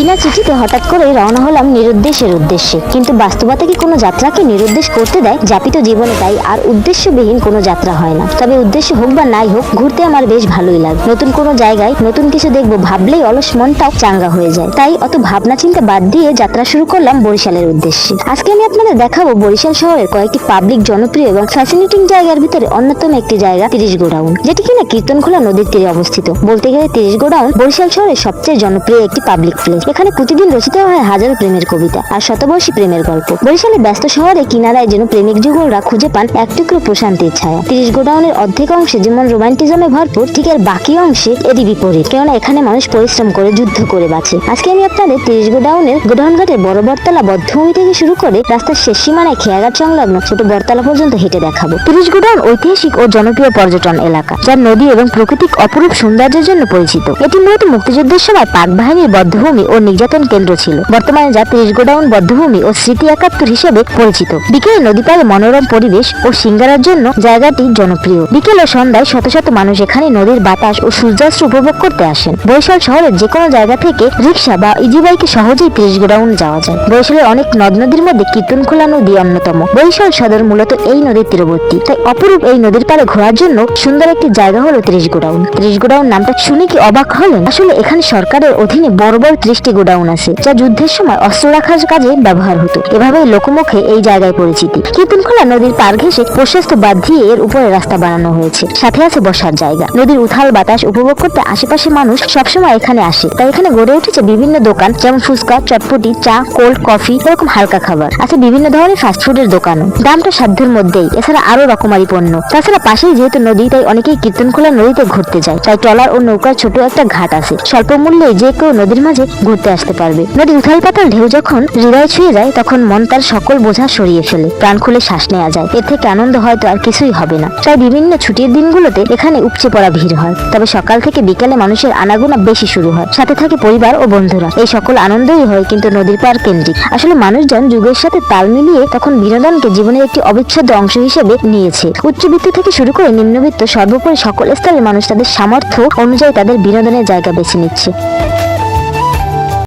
বিনা চিঠিতে হঠাৎ করে রওনা হলাম নিরুদ্দেশের উদ্দেশ্যে। কিন্তু বাস্তবতা কি কোনো যাত্রাকে নিরুদ্দেশ করতে দেয়? যাপিত জীবনে তাই আর উদ্দেশ্যবিহীন কোনো যাত্রা হয় না। তবে উদ্দেশ্য হোক বা নাই হোক, ঘুরতে আমার বেশ ভালোই লাগে। নতুন কোনো জায়গায় নতুন কিছু দেখবো ভাবলেই অলস মনটাও চাঙ্গা হয়ে যায়। তাই অত ভাবনা চিন্তা বাদ দিয়ে যাত্রা শুরু করলাম বরিশালের উদ্দেশ্যে। আজকে আমি আপনাদের দেখাবো বরিশাল শহরের কয়েকটি পাবলিক, জনপ্রিয় এবং ফ্যাসিনেটিং জায়গার ভিতরে অন্যতম একটি জায়গা 30 গোডাউন, যেটি কিনা কীর্তনখোলা নদীর তীরে অবস্থিত। বলতে গেলে 30 গোডাউন বরিশাল শহরের সবচেয়ে জনপ্রিয় একটি পাবলিক প্লেস। এখানে প্রতিদিন রচিত হয় হাজারো প্রেমের কবিতা আর শতবর্ষী প্রেমের গল্প। বরিশালের ব্যস্ত শহরে কিনারায় যেন প্রেমিক যুগলরা খুঁজে পান এক টুকরো প্রশান্তির ছায়া। 30 গোডাউনের অর্ধেক অংশে যেমন রোমান্টিজমে ভরপুর, ঠিক এর বাকি অংশে এরই বিপরীত। কেননা এখানে মানুষ পরিশ্রম করে, যুদ্ধ করে বাঁচে। আজকে আমি আপনাদের 30 গোডাউনের গোডাউন ঘাটের বড় বটতলা বদ্ধভূমি থেকে শুরু করে রাস্তার শেষ সীমানায় খেয়াঘাট সংলগ্ন ছোট বটতলা পর্যন্ত হেঁটে দেখাবো। 30 গোডাউন ঐতিহাসিক ও জনপ্রিয় পর্যটন এলাকা, যার নদী এবং প্রাকৃতিক অপরূপ সৌন্দর্যের জন্য পরিচিত। এটি মূলত মুক্তিযুদ্ধের সময় পাক বাহিনীর বদ্ধভূমি ও নির্যাতন কেন্দ্র ছিল। বর্তমানে যা 30 গোডাউন বদ্ধভূমি ও স্মৃতি 71 হিসেবে পরিচিত। বিকেলে নদী পাড়ে মনোরম পরিবেশ ও সিঙ্গারার জন্য জায়গাটি জনপ্রিয়। বিকেল ও সন্ধ্যায় শত শত মানুষ এখানে নদীর বাতাস ও সূর্যাস্ত উপভোগ করতে আসেন। বরিশাল শহরের যে কোনো জায়গা থেকে রিক্সা বা ইজি বাইকে সহজেই 30 গোডাউন যাওয়া যায়। বরিশালের অনেক নদ নদীর মধ্যে কীর্তনখোলা নদী অন্যতম। বরিশাল সদর মূলত এই নদীর তীরবর্তী, তাই অপরূপ এই নদীর পাড়ে ঘোরার জন্য সুন্দর একটি জায়গা হলো 30 গোডাউন। 30 গোডাউন নামটা শুনে কি অবাক হলেন? আসলে এখানে সরকারের অধীনে বড় বড় 30টি গোডাউন আছে, যা যুদ্ধের সময় অস্ত্র রাখার কাজে ব্যবহার হতো। এভাবেই লোকমুখে এই জায়গায় পরিচিতি। কীর্তনখোলা নদীর পার ঘেঁষে প্রশস্ত বাঁধ দিয়ে এর উপরে রাস্তা বানানো হয়েছে, সাথে আছে বসার জায়গা। নদীর উথাল বাতাস উপভোগ করতে আশেপাশে মানুষ সবসময় এখানে আসে। তাই এখানে গড়ে উঠেছে বিভিন্ন দোকান, যেমন ফুচকা, চটপটি, চা, কোল্ড কফি, এরকম হালকা খাবার। আছে বিভিন্ন ধরনের ফাস্টফুডের দোকানও, দামটা সাধ্যের মধ্যেই। এছাড়া আরো রকমারি পণ্য। তাছাড়া পাশেই যেহেতু নদী, তাই অনেকেই কীর্তনখোলা নদীতে ঘুরতে যায়। তাই ট্রলার ও নৌকার ছোট একটা ঘাট আছে। স্বল্প মূল্যে যে কেউ নদীর মাঝে ঘুরতে আসতে পারবে। নদীর উথাল পাতাল ঢেউ যখন হৃদয় ছুঁয়ে যায়, তখন মন তার সকল বোঝা সরিয়ে ফেলে, প্রাণ খুলে শ্বাস নেওয়া যায়। এর থেকে আনন্দ হয়তো আর কিছুই হবে না। তাই বিভিন্ন ছুটির দিনগুলোতে এখানে উপচে পড়া ভিড় হয়। তবে সকাল থেকে বিকেলে মানুষের আনাগোনা বেশি শুরু হয়। সাথে থাকে পরিবার ও বন্ধুরা। এই সকল আনন্দই হয় কিন্তু নদীর পার কেন্দ্রিক। আসলে মানুষজন যুগের সাথে তাল মিলিয়ে তখন বিনোদনকে জীবনের একটি অবিচ্ছেদ্য অংশ হিসেবে নিয়েছে। উচ্চবিত্ত থেকে শুরু করে নিম্নবিত্ত, সর্বোপরি সকল স্তরের মানুষ তাদের সামর্থ্য অনুযায়ী তাদের বিনোদনের জায়গা বেছে নিচ্ছে।